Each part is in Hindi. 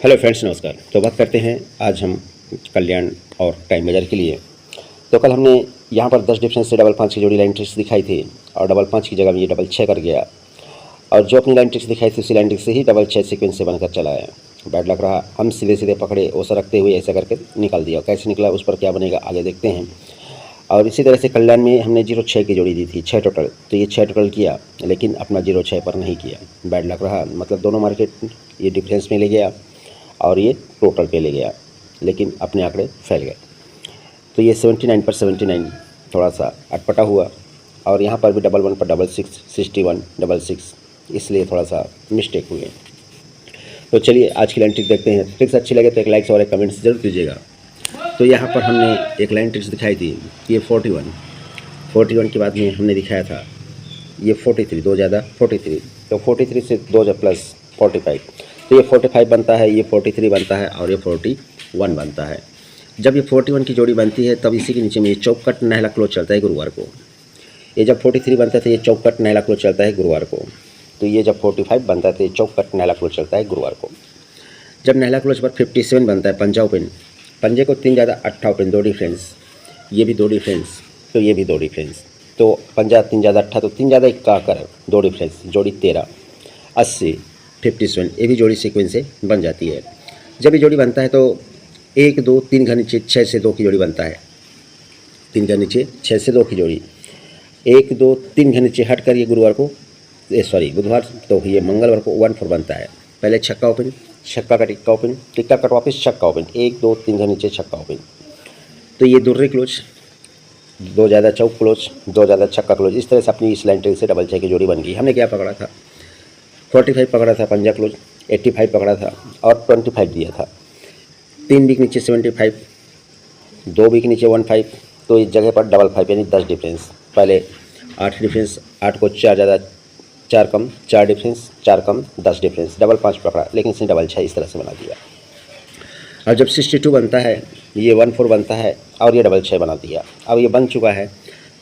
हेलो फ्रेंड्स, नमस्कार। तो बात करते हैं आज हम कल्याण और टाइम मेजर के लिए। तो कल हमने यहाँ पर 10 डिफरेंस से डबल 5 की जोड़ी लाइन ट्रिक्स दिखाई थी और डबल 5 की जगह में ये डबल 6 कर गया और जो अपनी लाइन ट्रिक्स दिखाई थी उसी लाइन ट्रिक्स से ही डबल 6 सीक्वेंस से बनकर चला है। बैड लग रहा, हम सीधे सीधे पकड़े, ओसा रखते हुए ऐसा करके निकाल दिया। कैसे निकला, उस पर क्या बनेगा आगे देखते हैं। और इसी तरह से कल्याण में हमने 0-6 की जोड़ी दी थी, 6 टोटल। तो ये 6 टोटल किया लेकिन अपना 0-6 पर नहीं किया। बैड लग रहा, मतलब दोनों मार्केट ये डिफरेंस में ले गया और ये टोटल पे ले गया लेकिन अपने आंकड़े फैल गए। तो ये 79 पर 79 थोड़ा सा अटपटा हुआ और यहाँ पर भी डबल 1 पर डबल 6, 61 डबल 6, इसलिए थोड़ा सा मिस्टेक हुए। तो चलिए आज की लाइन ट्रिक देखते हैं। ट्रिक्स अच्छी लगे तो एक लाइक्स और एक कमेंट्स जरूर दीजिएगा। तो यहाँ पर हमने एक लाइन ट्रिक्स दिखाई थी, ये 41 के बाद में हमने दिखाया था ये 43, 2 ज़्यादा 43। तो 43 से 2 प्लस 45, तो ये 45 बनता है, ये 43 बनता है और ये 41 बनता है। जब ये 41 की जोड़ी बनती है तब इसी के नीचे में ये चौकट नहला क्लोज चलता है गुरुवार को। ये जब 43 बनता है तो ये चौकट नहला क्लोज चलता है गुरुवार को। तो ये जब 45 बनता है तो ये चौकट नहला क्लोज चलता है गुरुवार को। जब नहला क्लोज पर 57 बनता है, पंजा ओपन, पंजे को 3 ज़्यादा 8 ओपन, 2 डिफरेंस, ये भी 2 डिफरेंस, तो ये भी 2 डिफरेंस। तो पंजा 3 ज़्यादा 8, तो 3 ज़्यादा 1 कर 2 डिफरेंस, जोड़ी 13, 80, 57, ये भी जोड़ी सीक्वेंस से बन जाती है। जब ये जोड़ी बनता है तो 1 2 3 घर नीचे 6 से 2 की जोड़ी बनता है। 3 घर नीचे 6 से 2 की जोड़ी, 1 2 3 घर नीचे हट कर ये गुरुवार को, बुधवार तो ये मंगलवार को 1-4 बनता है। पहले छक्का ओपन, छक्का का टिक्का ओपन, टिक्का कट वापस छक्का ओपन, 1 2 3 घर नीचे छक्का ओपन। तो ये दुर्रे क्लोज, 2 ज़्यादा चौक क्लोज, 2 ज़्यादा छक्का क्लोज। इस तरह से अपनी इस लाइन ट्रिक से डबल 6 की जोड़ी बन गई। हमने क्या पकड़ा था, 45 पकड़ा था पंजा क्लोज, 85 पकड़ा था और 25 दिया था। 3 वीक नीचे 75, 2 वीक नीचे 15, तो इस जगह पर डबल 5 यानी 10 डिफरेंस। पहले 8 डिफरेंस, 8 को 4 ज़्यादा 4 कम, 4 डिफरेंस, 4 कम 10 डिफरेंस, डबल 5 पकड़ा लेकिन इसने डबल 6 इस तरह से बना दिया। और जब 62 बनता है, ये 1-4 बनता है और ये डबल 6 बना दिया। अब ये बन चुका है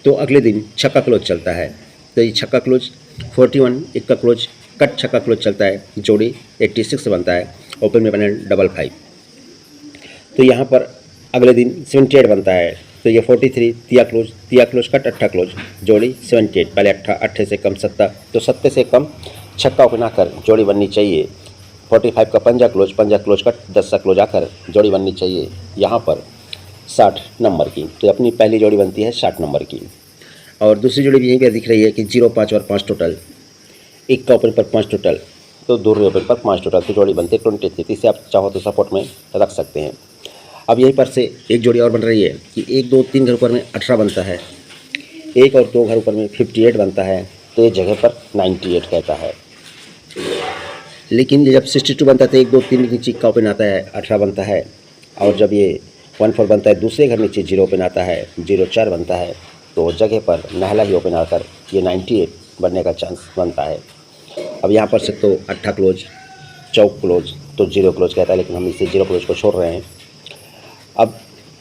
तो अगले दिन छक्का क्लोज चलता है। तो ये छक्का क्लोज 41, एक का क्लोज कट छक्का क्लोज चलता है, जोड़ी 86 बनता है, ओपन में बने डबल 5। तो यहाँ पर अगले दिन 78 बनता है, तो ये 43 तिया क्लोज कट अट्ठा क्लोज, जोड़ी 78, पहले अट्ठे से कम 70, तो 70 से कम छक्का ओपन आकर जोड़ी बननी चाहिए। 45 का पंजा क्लोज कट 10 का क्लोज आकर जोड़ी बननी चाहिए यहाँ पर 60 नंबर की। तो अपनी पहली जोड़ी बनती है 60 नंबर की। और दूसरी जोड़ी भी यहीं पर दिख रही है कि 0 5 और 5 टोटल, 1 का ओपन पर 5 टोटल, तो 2 ओपन पर 5 टोटल, तो जोड़ी बनती है 23। इसे आप चाहो तो सपोर्ट में रख सकते हैं। अब यहीं पर से एक जोड़ी और बन रही है कि 1 2 3 घर ऊपर में 18 बनता है, 1 और 2 घर ऊपर में 58 बनता है, तो इस जगह पर 98 कहता है। लेकिन जब 62 बनता है तो 1 2 3 नीचे का ओपन आता है, 18 बनता है। और जब ये 1-4 बनता है, दूसरे घर नीचे 0 ओपन आता है, 0-4 बनता है, तो जगह पर नहला ही ओपन आकर ये 98 बनने का चांस बनता है। अब यहाँ पर से तो अट्ठा क्लोज, चौक क्लोज, तो 0 क्लोज कहता है, लेकिन हम इसे 0 क्लोज को छोड़ रहे हैं। अब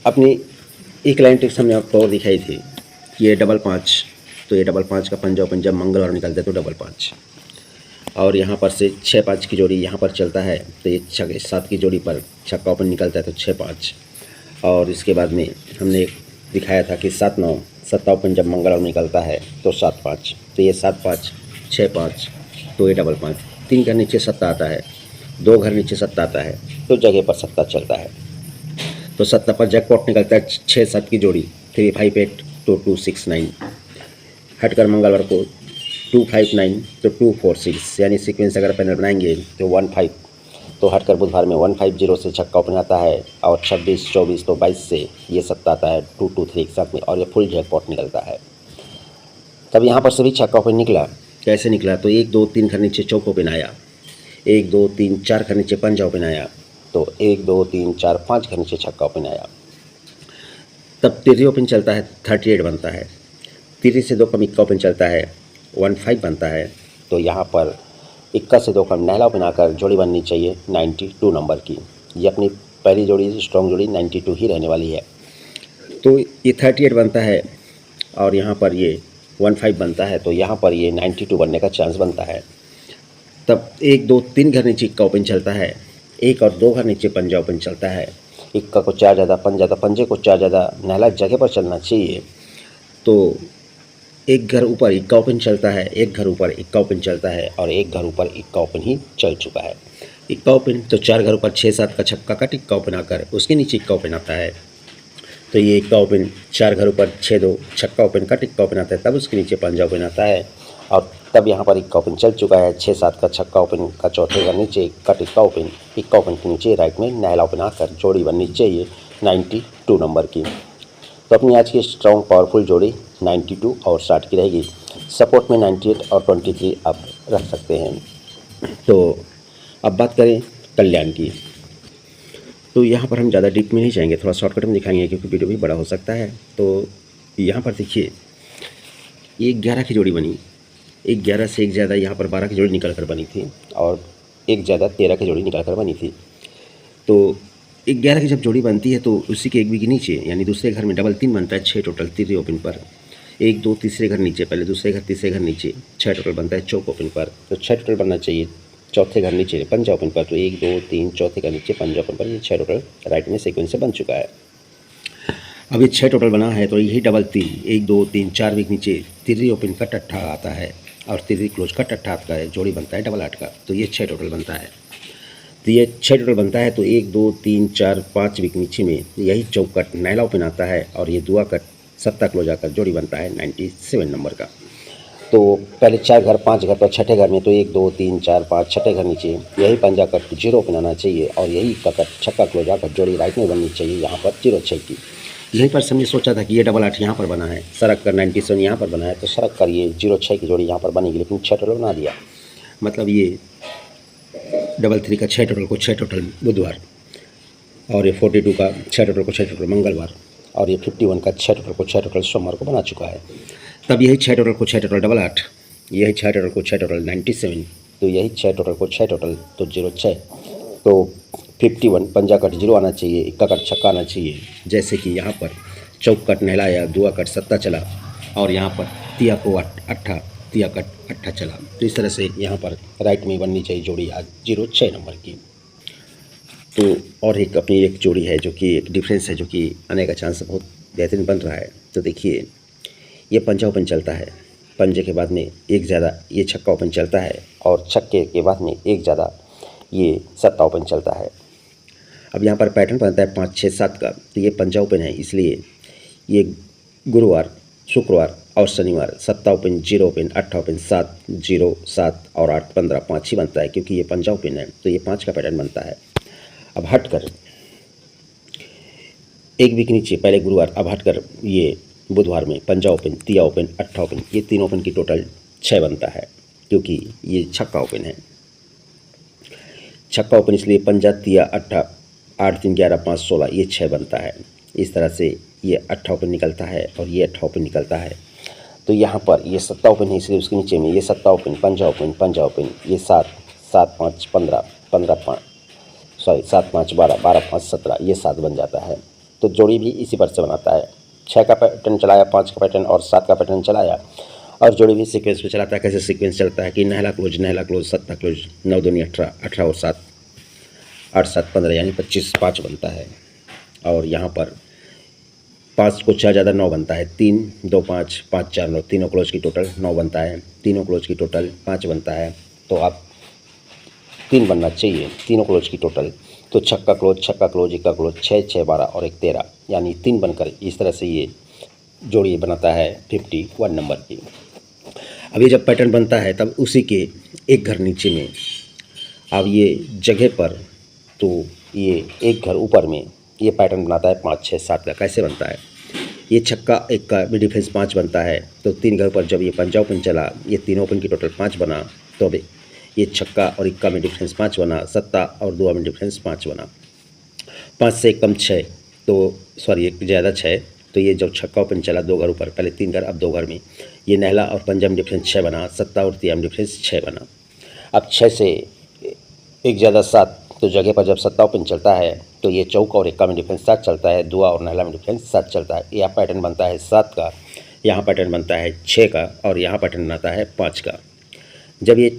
अपनी एक लाइन ट्रिक्स हमने आपको और दिखाई थी, ये डबल 5, तो ये डबल 5 का पंजा ओपन जब मंगलवार निकलता है तो डबल 5। और यहाँ पर से 6-5 की जोड़ी यहाँ पर चलता है, तो ये 7 की जोड़ी पर छक्का ओपन निकलता है तो 6-5। और इसके बाद में हमने दिखाया था कि 7-9 सत्ता ओपन जब मंगलवार निकलता है तो 7-5, तो ये 7-5 6-5, तो ये डबल 5। 3 घर नीचे सत्ता आता है, 2 घर नीचे सत्ता आता है, तो जगह पर सत्ता चलता है। तो सत्ता पर जैकपॉट निकलता है 6-7 की जोड़ी, 358 तो 269, हटकर मंगलवार को 259 तो 246, यानी सीक्वेंस अगर पैनल बनाएंगे तो 15, तो हटकर बुधवार में 150 से छक्का ओपन आता है और 26 24 तो 22 से ये सत्ता आता है 223 एक साथ में, और ये फुल जैकपॉट निकलता है। तब यहाँ पर सभी छक्का ओपन निकला। कैसे निकला, तो 1 2 3 घर नीचे चौक ओपन आया, 1 2 3 4 घर नीचे पंजा ओपन आया, तो 1 2 3 4 5 घर नीचे छक्का ओपन आया। तब तिर्री ओपन चलता है, 38 बनता है, तिर्री से 2 कम इक्का ओपन चलता है, 15 बनता है। तो यहाँ पर इक्का से 2 कम नहला ओपन आकर जोड़ी बननी चाहिए 92 नंबर की। ये अपनी पहली जोड़ी स्ट्रॉन्ग जोड़ी 92 ही रहने वाली है। तो ये 38 बनता है और यहाँ पर ये 15 बनता है, तो यहाँ पर ये 92 बनने का चांस बनता है। तब 1 2 3 घर नीचे इक्का ओपन चलता है, एक और दो घर नीचे पंजा ओपन चलता है। इक्का को 4 ज़्यादा, पंजे को 4 ज़्यादा, नहला जगह पर चलना चाहिए। तो एक घर ऊपर इक्का ओपन चलता है, एक घर ऊपर इक्का ओपन चलता है और एक घर ऊपर इक्का ओपन ही चल चुका है। इक्का ओपन तो 4 घर ऊपर 6-7 का छक्का कट इक्का ओपन आकर उसके नीचे इक्का ओपन आता है। तो ये इक्का ओपन 4 घर ऊपर 6-2 छक्का ओपन कट इक्का ओपन आता है, तब उसके नीचे पंजा ओपन आता है और तब यहाँ पर इक्का ओपन चल चुका है। 6-7 का छक्का ओपन का चौथे घर नीचे कट इक्का ओपन के नीचे राइट में नहला ओपन आकर जोड़ी बननी चाहिए 92 नंबर की। तो अपनी आज की स्ट्रॉन्ग पावरफुल जोड़ी 92 और 60 की रहेगी। सपोर्ट में 98 और 23 आप रख सकते हैं। तो अब बात करें कल्याण की, तो यहाँ पर हम ज़्यादा डीप में नहीं जाएंगे, थोड़ा शॉर्टकट में दिखाएंगे क्योंकि वीडियो भी बड़ा हो सकता है। तो यहाँ पर देखिए ये 11 की जोड़ी बनी, एक 11 से एक ज़्यादा यहाँ पर 12 की जोड़ी निकल कर बनी थी और एक ज़्यादा 13 की जोड़ी निकल कर बनी थी। तो 11 की जब जोड़ी बनती है तो उसी के एक भी के नीचे यानी दूसरे घर में डबल 3 बनता है 6 टोटल तीसरे ओपन पर। 1 2 तीसरे घर नीचे, पहले दूसरे घर तीसरे घर नीचे 6 टोटल बनता है चौक ओपन पर। तो 6 टोटल बनना चाहिए चौथे घर नीचे पंजा ओपन पर। तो 1 2 3 चौथे घर नीचे पंजा ओपन पर, ये 6 टोटल राइट में सीक्वेंस से बन चुका है। अब ये 6 टोटल बना है तो यही डबल 3 1 2 3 4 वीक नीचे तीसरी ओपन का टट्ठा आता है और तीसरी क्लोज का टट्ठा आता है, जोड़ी बनता है डबल 8 का। तो ये 6 टोटल बनता है। तो ये 6 टोटल बनता है। तो 1 2 3 4 5 वीक नीचे में यही चौकट नैला ओपन आता है और ये दुआ कट सत्ता क्लोज आकर जोड़ी बनता है 97 नंबर का। तो पहले 4 घर 5 घर पर छठे घर में तो 1 2 3 4 5 छठे घर नीचे यही पंजा कट 0 ओपन आना चाहिए और यही का कट छक्का क्लोज आकर जोड़ी राइट में बननी चाहिए यहाँ पर 0-6 की। यहीं पर हमने सोचा था कि ये डबल 8 यहाँ पर बना है, सड़क कर 97 यहाँ पर बना है, तो सड़क कर ये 0-6 की जोड़ी यहाँ पर बनेगी, लेकिन 6 टोटल बना दिया। मतलब ये डबल 3 का 6 टोटल को 6 टोटल बुधवार और ये 42 का 6 टोटल को 6 टोटल मंगलवार और ये 51 का 6 टोटल को 6 टोटल सोमवार को बना चुका है। तब यही 6 टोटल को 6 टोटल डबल 8, यही 6 टोटल को 6 टोटल 97, तो यही 6 टोटल को 6 टोटल तो 0-6, तो 51 पंजा कट 0 आना चाहिए, इक्का कट छक्का आना चाहिए। जैसे कि यहाँ पर चौक कट नहलाया, दुआ कट सत्ता चला और यहाँ पर तिया को अट्ठा तिया कट अट्ठा चला। तो इस तरह से यहाँ पर राइट में बननी चाहिए जोड़ी आज 0-6 नंबर की। तो और एक अपनी एक जोड़ी है जो कि एक डिफरेंस है जो कि आने का चांस बहुत बेहतरीन बन रहा है। तो देखिए ये पंजा ओपन चलता है, पंजे के बाद में एक ज़्यादा ये छक्का ओपन चलता है और छक्के के बाद में एक ज़्यादा ये सत्ता ओपन चलता है। अब यहाँ पर पैटर्न बनता है 5 6 7 का, तो ये पंजा ओपन है इसलिए ये गुरुवार शुक्रवार और शनिवार सत्ता ओपन 0 ओपन 8 ओपन 7 0 7 और 8 15 5 ही बनता है क्योंकि ये पंजा ओपन है, तो ये 5 का पैटर्न बनता है। अब हटकर एक वीक नीचे पहले गुरुवार, अब हटकर ये बुधवार में पंजा ओपन तिया ओपन 8 ओपन, ये 3 ओपन की टोटल 6 बनता है क्योंकि ये छक्का ओपन है। छक्का ओपन इसलिए पंजा तिया 8 8 3 11 5 16 ये 6 बनता है। इस तरह से ये 8 ओपन निकलता है और ये 8 ओपन निकलता है। तो यहाँ पर ये सत्ता ओपन है इसलिए उसके नीचे में ये सत्ता ओपन पंजा ओपन ये 7 7 5 15 15 5 7 5 12 12 5 17 ये 7 बन जाता है। तो जोड़ी भी इसी पर से बनाता है। 6 का पैटर्न चलाया, 5 का पैटर्न और 7 का पैटर्न चलाया और जोड़ी भी सीक्वेंस पे चलाता है। कैसे सीक्वेंस चलता है कि नहला क्लोज सत्ता क्लोज 9 दूनी 18 18 और 7 8 7 15 यानी 25 5 बनता है। और यहाँ पर 5 को 6 ज़्यादा 9 बनता है, 3 2 5 5 4 9 तीनों क्लोज की टोटल 9 बनता है, तीनों क्लोज की टोटल 5 बनता है। तो आप 3 बनना चाहिए तीनों क्लोज की टोटल। तो छक्का क्लोज इक्का क्लोज 6 6 12 और 1 13 यानी 3 बनकर इस तरह से ये जोड़ी बनाता है 51 नंबर की। अब ये जब पैटर्न बनता है तब उसी के एक घर नीचे में अब ये जगह पर तो ये एक घर ऊपर में ये पैटर्न बनाता है 5 6 7 का। कैसे बनता है, ये छक्का एक का भी डिफरेंस 5 बनता है। तो 3 घर पर जब ये पंजा ओपन चला ये तीनों ओपन की टोटल 5 बना, तो अब ये छक्का और इक्का में डिफरेंस 5 बना, सत्ता और दुआ में डिफरेंस 5 बना। 5 से एक कम 6 तो सॉरी एक ज़्यादा 6, तो ये जब छक्का ओपन चला 2 घर ऊपर, पहले 3 घर अब 2 घर में ये नहला और पंजा में डिफरेंस 6 बना, सत्ता और तिया में डिफरेंस 6 बना। अब 6 से एक ज़्यादा 7, तो जगह पर जब सत्ता ओपन चलता है तो ये चौका और इक्का में डिफरेंस 7 चलता है, दुआ और नहला में डिफरेंस 7 चलता है। यह पैटर्न बनता है 7 का, यहाँ पैटर्न बनता है 6 का और यहाँ पैटर्न बनाता है 5 का। जब ये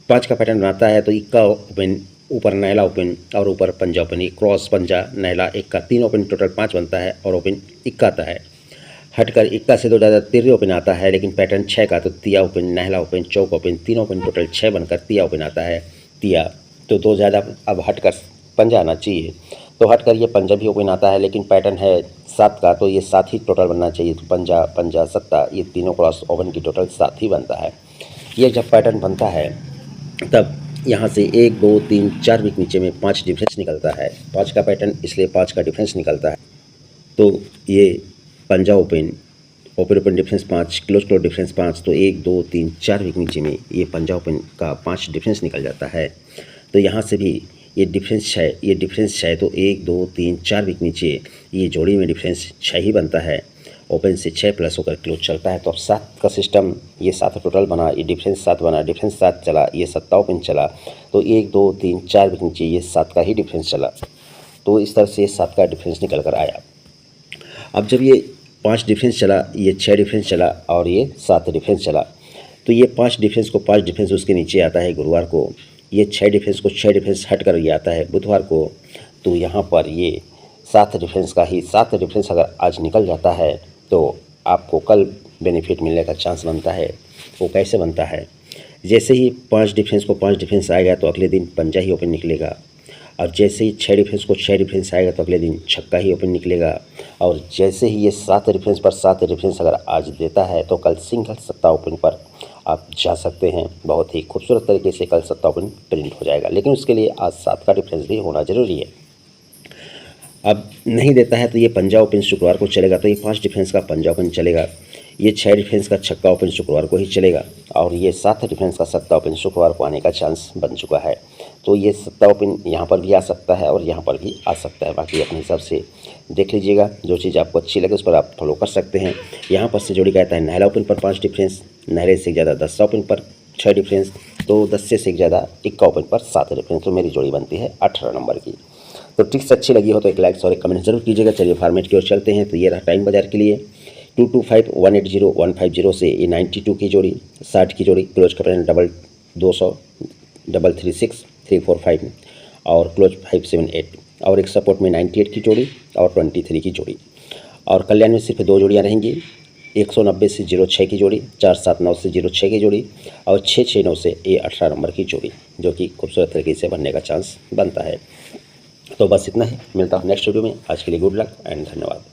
5 का पैटर्न बनाता है तो इक्का ओपन ऊपर नैला ओपन और ऊपर पंजा ओपन, ये क्रॉस पंजा नैला इक्का 3 ओपन टोटल 5 बनता है और ओपन इक्का आता है। हटकर इक्का से 2 ज़्यादा तिर्रे ओपन आता है, लेकिन पैटर्न 6 का तो तिया ओपन नहला ओपन चौक ओपन 3 ओपन टोटल 6 बनकर तिया ओपन आता है। तिया तो 2 ज़्यादा अब हटकर पंजा आना चाहिए, तो हटकर ये पंजा भी ओपन आता है, लेकिन पैटर्न है 7 का तो ये 7 ही टोटल बनना चाहिए। तो पंजा पंजा सत्ता ये तीनों क्रॉस ओपन की टोटल 7 ही बनता है। ये जब पैटर्न बनता है तब यहाँ से 1 2 3 4 वीक नीचे में 5 डिफरेंस निकलता है। 5 का पैटर्न इसलिए 5 का डिफरेंस निकलता है। तो ये पंजा open open open difference 5 close difference 5, तो 1 2 3 4 वीक नीचे में ये पंजा ओपन का 5 डिफरेंस निकल जाता है। तो यहाँ से भी ये डिफरेंस 6, ये डिफरेंस 6 तो 1 2 3 4 वीक नीचे ये जोड़ी में डिफरेंस 6 ही बनता है। ओपन से 6 प्लस होकर क्लोज चलता है। तो अब 7 का सिस्टम, ये 7 टोटल बना, ये डिफरेंस 7 बना, डिफरेंस 7 चला, ये 7 ओपन चला, तो 1 2 3 4 वीक नीचे ये 7 का ही डिफरेंस चला। तो इस तरह से 7 का डिफरेंस निकल कर आया। अब जब ये 5 डिफरेंस चला, ये 6 डिफरेंस चला और ये 7 डिफरेंस चला, तो ये 5 डिफरेंस को 5 डिफरेंस उसके नीचे आता है गुरुवार को, ये 6 डिफरेंस को 6 डिफरेंस हट कर ये आता है बुधवार को। तो यहाँ पर ये 7 डिफरेंस का ही 7 डिफरेंस अगर आज निकल जाता है तो आपको कल बेनिफिट मिलने का चांस बनता है। वो कैसे बनता है? जैसे ही 5 डिफरेंस को 5 डिफरेंस आएगा तो अगले दिन पंजा ही ओपन निकलेगा, और जैसे ही 6 डिफरेंस को 6 डिफरेंस आएगा तो अगले दिन छक्का ही ओपन निकलेगा, और जैसे ही ये 7 डिफरेंस पर 7 डिफरेंस अगर आज देता है तो कल सिंगल सत्ता ओपन पर आप जा सकते हैं। बहुत ही खूबसूरत तरीके से कल सत्ता ओपन प्रिंट हो जाएगा, लेकिन उसके लिए आज 7 का डिफरेंस भी होना ज़रूरी है। अब नहीं देता है तो ये पंजा ओपन शुक्रवार को चलेगा, तो ये 5 डिफरेंस का पंजा ओपन चलेगा, ये 6 डिफरेंस का छक्का ओपन शुक्रवार को ही चलेगा, और ये 7 डिफरेंस का सत्ता ओपन शुक्रवार को आने का चांस बन चुका है। तो ये सत्ता ओपन यहाँ पर भी आ सकता है और यहाँ पर भी आ सकता है। बाकी अपने हिसाब से देख लीजिएगा, जो चीज़ आपको अच्छी लगे उस पर आप फॉलो कर सकते हैं। यहाँ पर से जोड़ी कहता है नहला ओपन पर 5 डिफरेंस, नहले से ज़्यादा 10 ओपन पर 6 डिफरेंस, तो 10 से ज़्यादा इक्का ओपन पर 7 डिफरेंस, तो मेरी जोड़ी बनती है 18 नंबर की। तो ट्रिक्स अच्छी लगी हो तो एक लाइक और एक कमेंट जरूर कीजिएगा। चलिए फॉर्मेट की ओर चलते हैं। तो ये रहा टाइम बाजार के लिए 225 180 150 से ये 92 की जोड़ी, 60 की जोड़ी क्लोज कर रहे हैं 200 336 345 और क्लोज 578, और एक सपोर्ट में 98 की जोड़ी और 23 की जोड़ी, और कल्याण में सिर्फ 2 जोड़ियाँ रहेंगी, 190 से 06 की जोड़ी, 479 से 06 की जोड़ी, और 669 से ये 18 नंबर की जोड़ी, जो कि खूबसूरत तरीके से बनने का चांस बनता है। तो बस इतना ही, मिलता हूँ नेक्स्ट वीडियो में। आज के लिए गुड लक एंड धन्यवाद।